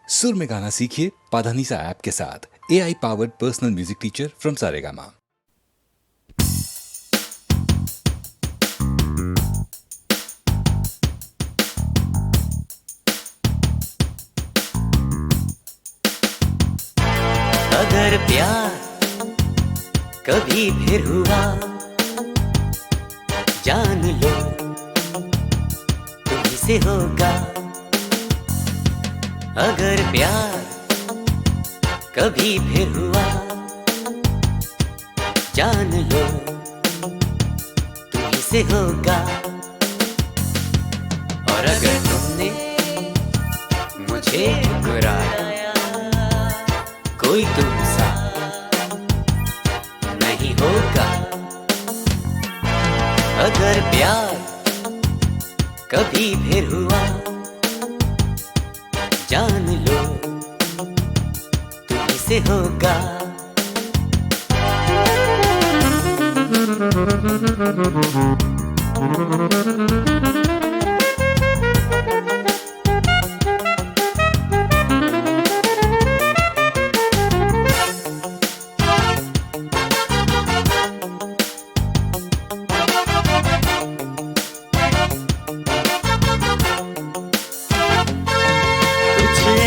सुर में गाना सीखिए पाधानीसा ऐप के साथ। AI powered personal music teacher from Saregama. अगर प्यार कभी फिर हुआ, जान लो तुम्हीं से होगा। अगर प्यार कभी फिर हुआ, जान लो तुम्हीं से होगा। और अगर तुमने मुझे ठुकराया, कोई तुमसा नहीं होगा। अगर प्यार कभी फिर हुआ, जान लो तुम्हीं से होगा।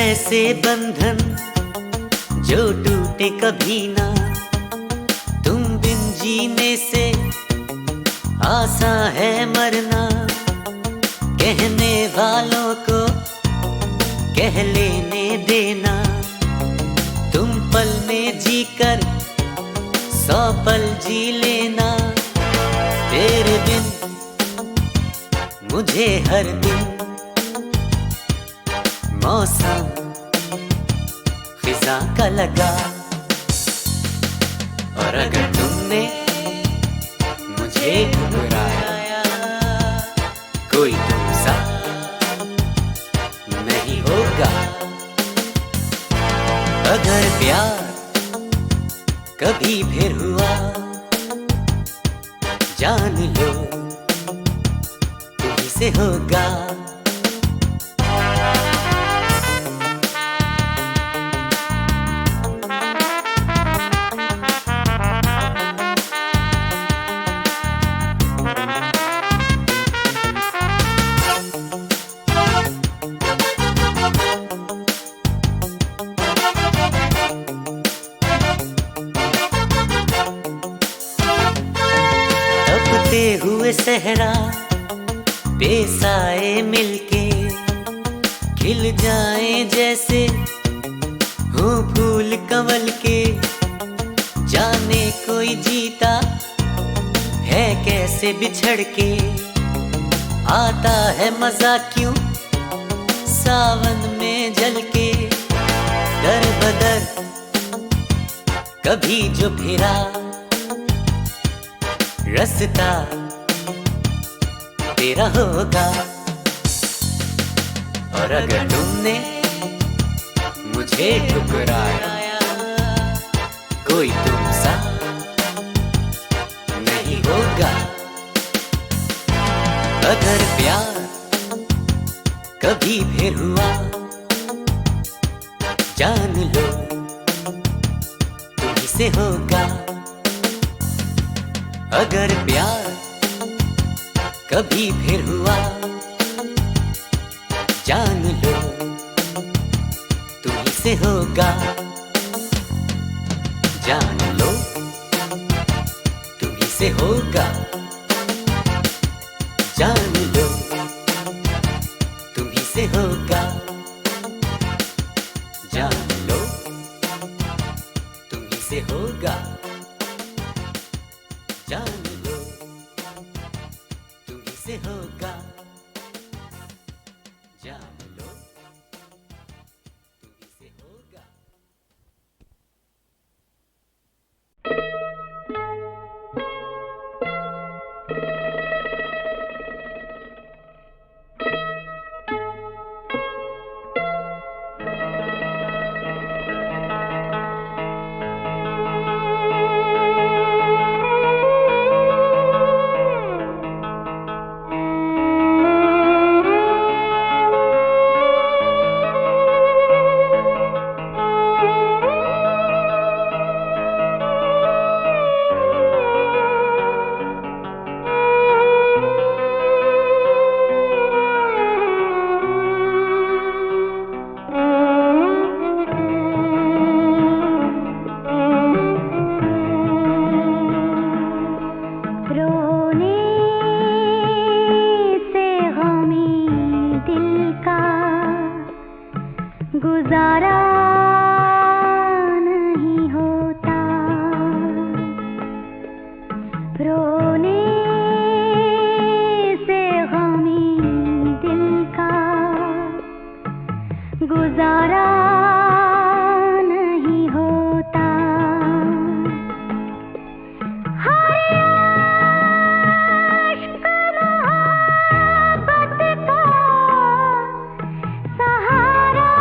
ऐसे बंधन जो टूटे कभी ना, तुम बिन जीने से आसान है मरना। कहने वालों को कह लेने देना, तुम पल में जीकर 100 पल जी लेना। तेरे बिन मुझे हर दिन मौसम फिजा का लगा। और अगर तुमने मुझे ठुकराया, कोई तुमसा नहीं होगा। अगर प्यार कभी फिर हुआ, जान लो तुम्हीं से होगा। हुए सहरा बेसाए मिलके, खिल जाए जैसे हो फूल कंवल के। जाने कोई जीता है कैसे बिछड़ के, आता है मजा क्यों सावन में जल के। दर बदर कभी जो फिरा रास्ता तेरा होगा। और अगर तुमने मुझे ठुकराया, कोई तुमसा नहीं होगा। अगर प्यार कभी फिर हुआ, जान लो तुम्हीं से होगा। अगर प्यार कभी फिर हुआ, जान लो तुम्हीं से होगा। जान लो तुम्हीं से होगा। जान लो तुम्हीं से होगा। जान लो तुम्हीं से होगा। जान लो तुम्हीं से होगा। जान लो तुम्हीं से होगा। गुजारा नहीं होता, रोने से गमी दिल का गुजारा नहीं होता। हर अश्क मोहब्बत का सहारा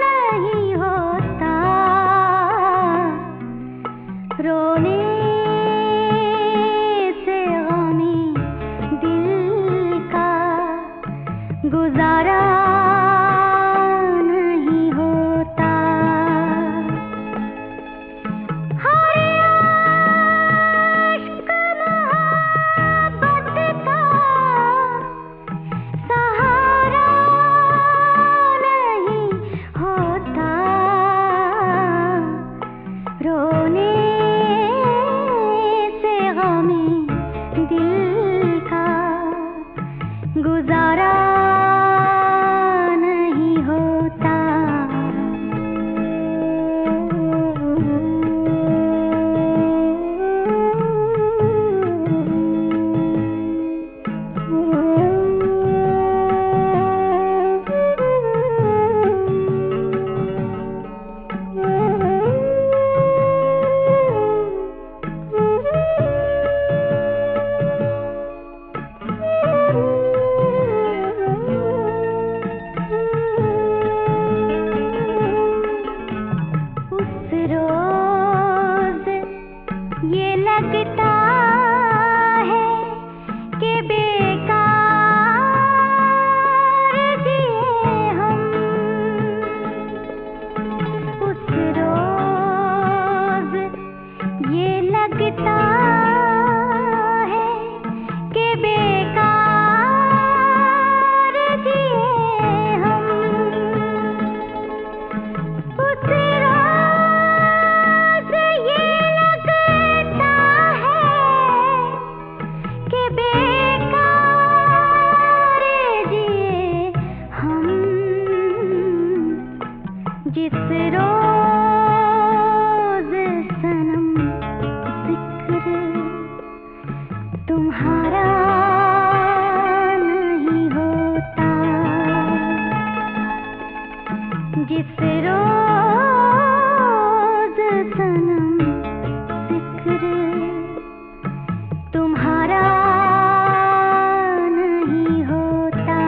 नहीं होता, रोने से गमी दिल का गुजारा नहीं होता। हर अश्क मोहब्बत का सहारा नहीं होता, रोने से गमी दिल का गुजारा नहीं होता। उस रोज ये लगता है कि बेकार जिए हम। उस रोज ये लगता है कि बेकार जिए हम। उस रोज ये लगता है कि बेकार जिए हम। जिस रोज सनम जिक्र तुम्हारा नहीं होता, जिस रोज सनम जिक्र तुम्हारा नहीं होता।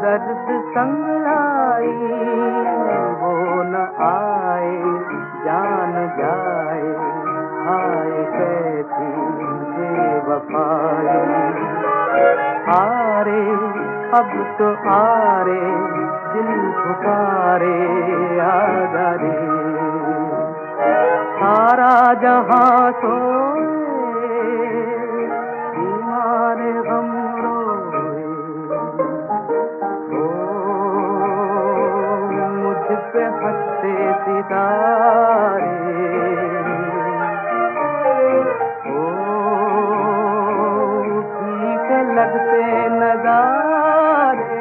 दर्द संग लाई वो न आए जान जाए हाय कैसी बेवफाई आरे अब तो आरे दिल पुकारे आजा रे सारा जहां सोए बीमार गम रोए ओ मुझ पे हंसते सितारे ओ फीके लगते नजारे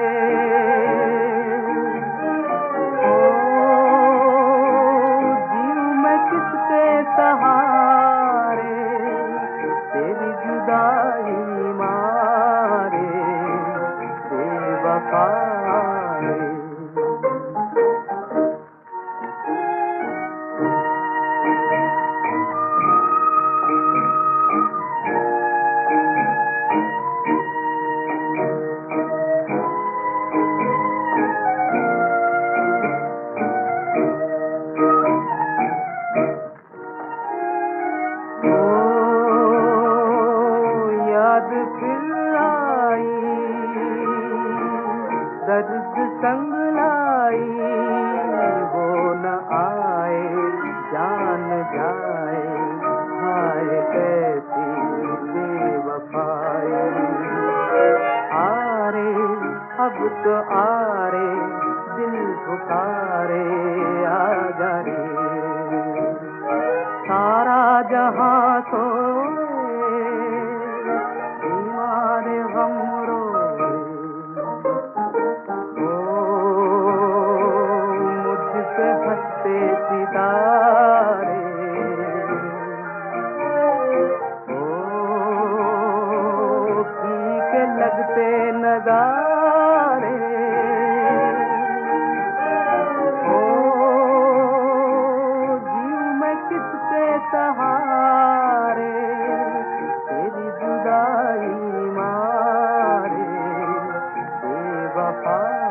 सहारे तेरी जुदाई मारे बेवफाए दर्द संग लाई वो न आए जान जाए हाय कैसी बेवफाई आरे अब तो आरे दिल पुकारे आजा रे सारा जहां सोए बीमार गम हंसते सितारे ओ फीके लगते नजारे ओ जीव मैं किसके सहारे तेरी जुदाई मारे बेवफाए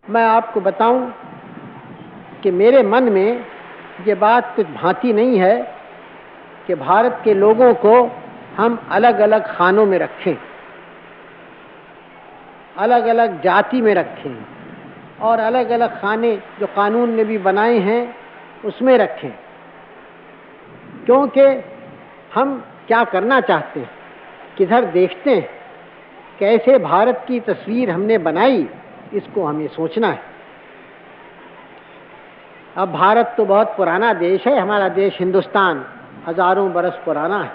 मैं आपको बताऊं कि मेरे मन में ये बात कुछ भांति नहीं है कि भारत के लोगों को हम अलग अलग खानों में रखें, अलग अलग जाति में रखें और अलग अलग खाने जो कानून ने भी बनाए हैं उसमें रखें। क्योंकि हम क्या करना चाहते हैं, किधर देखते हैं, कैसे भारत की तस्वीर हमने बनाई, इसको हमें सोचना है। अब भारत तो बहुत पुराना देश है, हमारा देश हिंदुस्तान हजारों बरस पुराना है।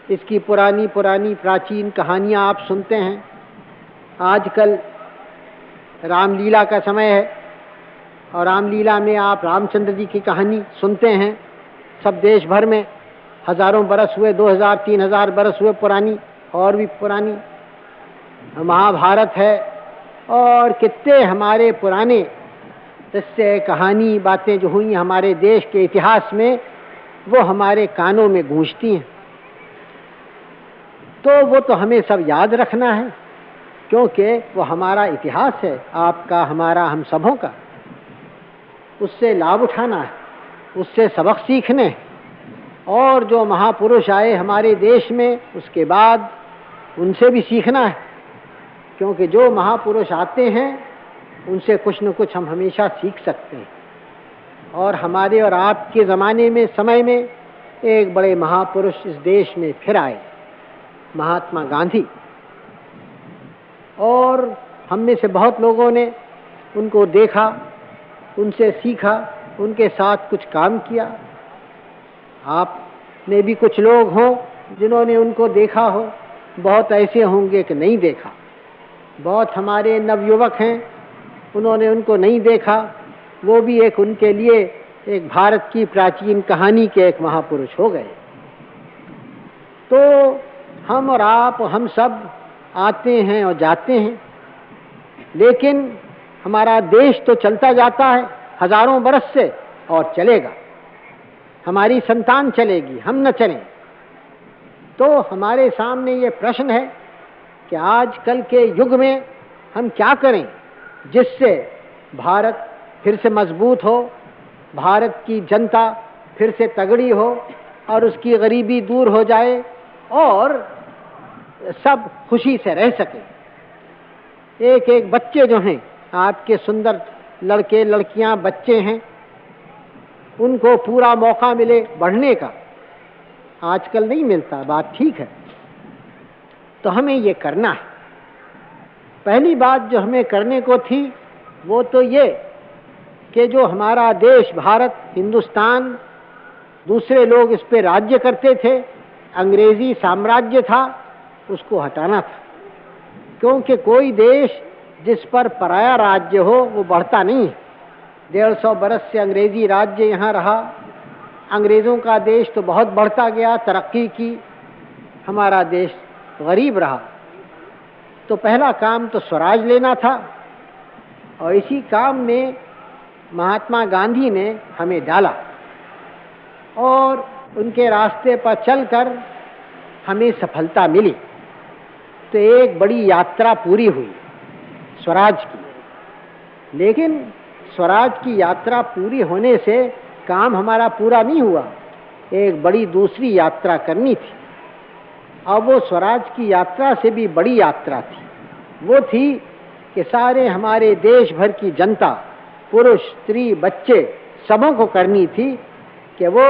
इसकी पुरानी पुरानी प्राचीन कहानियाँ आप सुनते हैं। आजकल रामलीला का समय है और रामलीला में आप रामचंद्र जी की कहानी सुनते हैं। सब देश भर में हजारों बरस हुए, 2000 3000 बरस हुए पुरानी, और भी पुरानी महाभारत है और कितने हमारे पुराने किस्से कहानी बातें जो हुई हमारे देश के इतिहास में, वो हमारे कानों में गूंजती हैं। तो वो तो हमें सब याद रखना है, क्योंकि वो हमारा इतिहास है, आपका, हमारा, हम सबों का। उससे लाभ उठाना है, उससे सबक सीखने हैं। और जो महापुरुष आए हमारे देश में, उसके बाद उनसे भी सीखना है, क्योंकि जो महापुरुष आते हैं उनसे कुछ न कुछ हम हमेशा सीख सकते हैं। और हमारे और आपके ज़माने में, समय में एक बड़े महापुरुष इस देश में फिर आए, महात्मा गांधी। और हम में से बहुत लोगों ने उनको देखा, उनसे सीखा, उनके साथ कुछ काम किया। आप में भी कुछ लोग हों जिन्होंने उनको देखा हो, बहुत ऐसे होंगे कि नहीं देखा। बहुत हमारे नवयुवक हैं, उन्होंने उनको नहीं देखा, वो भी एक उनके लिए एक भारत की प्राचीन कहानी के एक महापुरुष हो गए। तो हम और आप, हम सब आते हैं और जाते हैं, लेकिन हमारा देश तो चलता जाता है हजारों बरस से और चलेगा। हमारी संतान चलेगी, हम न चलें। तो हमारे सामने ये प्रश्न है कि आजकल के युग में हम क्या करें जिससे भारत फिर से मजबूत हो, भारत की जनता फिर से तगड़ी हो और उसकी गरीबी दूर हो जाए और सब खुशी से रह सके। एक एक बच्चे जो हैं, आपके सुंदर लड़के लड़कियां बच्चे हैं, उनको पूरा मौका मिले बढ़ने का। आजकल नहीं मिलता, बात ठीक है। तो हमें ये करना है। पहली बात जो हमें करने को थी वो तो ये कि जो हमारा देश भारत, हिंदुस्तान, दूसरे लोग इस पे राज्य करते थे, अंग्रेजी साम्राज्य था, उसको हटाना था। क्योंकि कोई देश जिस पर पराया राज्य हो वो बढ़ता नहीं है। 150 बरस से अंग्रेजी राज्य यहाँ रहा, अंग्रेज़ों का देश तो बहुत बढ़ता गया, तरक्की की, हमारा देश गरीब रहा। तो पहला काम तो स्वराज लेना था और इसी काम में महात्मा गांधी ने हमें डाला और उनके रास्ते पर चलकर हमें सफलता मिली। तो एक बड़ी यात्रा पूरी हुई स्वराज की। लेकिन स्वराज की यात्रा पूरी होने से काम हमारा पूरा नहीं हुआ, एक बड़ी दूसरी यात्रा करनी थी। अब वो स्वराज की यात्रा से भी बड़ी यात्रा थी। वो थी कि सारे हमारे देश भर की जनता, पुरुष, स्त्री, बच्चे, सबों को करनी थी कि वो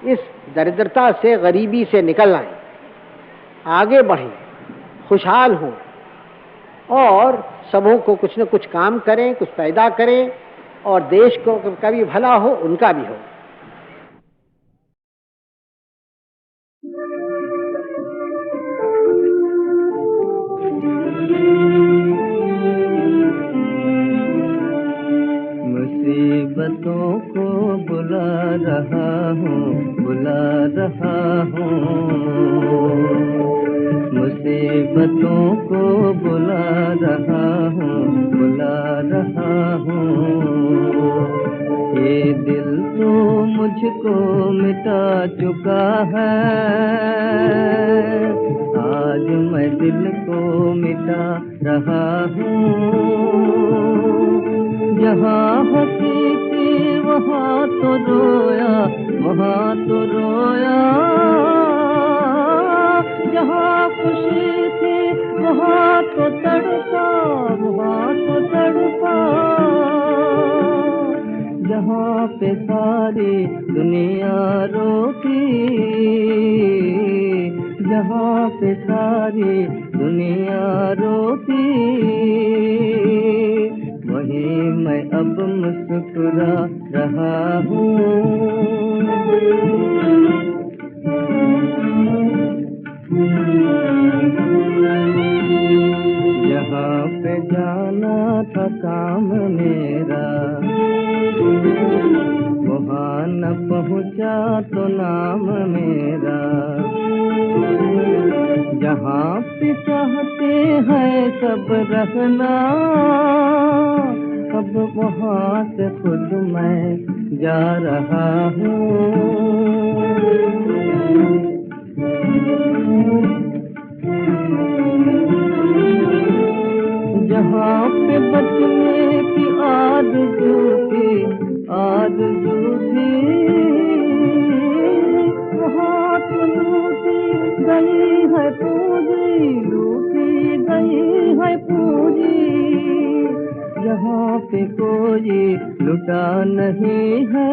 इस दरिद्रता से, गरीबी से निकल आए, आगे बढ़ें, खुशहाल हों और सबों को कुछ न कुछ काम करें, कुछ पैदा करें और देश को का भी भला हो, उनका भी हो। मुसीबतों को बुला रहा हूँ, बुला रहा हूँ। मुसीबतों को बुला रहा हूँ, बुला रहा हूँ। ये दिल तो मुझको मिटा चुका है, आज मैं दिल को मिटा रहा हूँ। यहाँ हंसी थी वहाँ तो रोया, वहाँ तो रोया। जहाँ खुशी थी वहाँ तो तड़पा, वहाँ तो तड़पा। जहाँ पे सारी दुनिया रोती, जहाँ पे सारी दुनिया रोती, वहीं मैं अब मुस्कुरा रहा हूँ। जहाँ पे जाना था काम मेरा, वहाँ न पहुँचा तो नाम मेरा। जहाँ पे चाहते हैं सब रहना, अब वहाँ से खुद मैं जा रहा हूँ। जहाँ पे बचने की आरज़ू थी, आरज़ू थी, वहाँ तो लूटी गई है पूजी, लूटी गई है पूजी। यहाँ पे कोई लुटा नहीं है,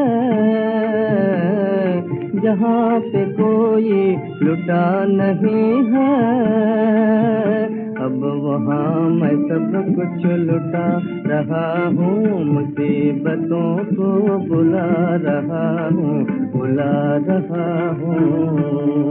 जहाँ पे कोई लुटा नहीं है। अब वहाँ मैं सब कुछ लुटा रहा हूँ, मुसीबतों को बुला रहा हूँ, बुला रहा हूँ।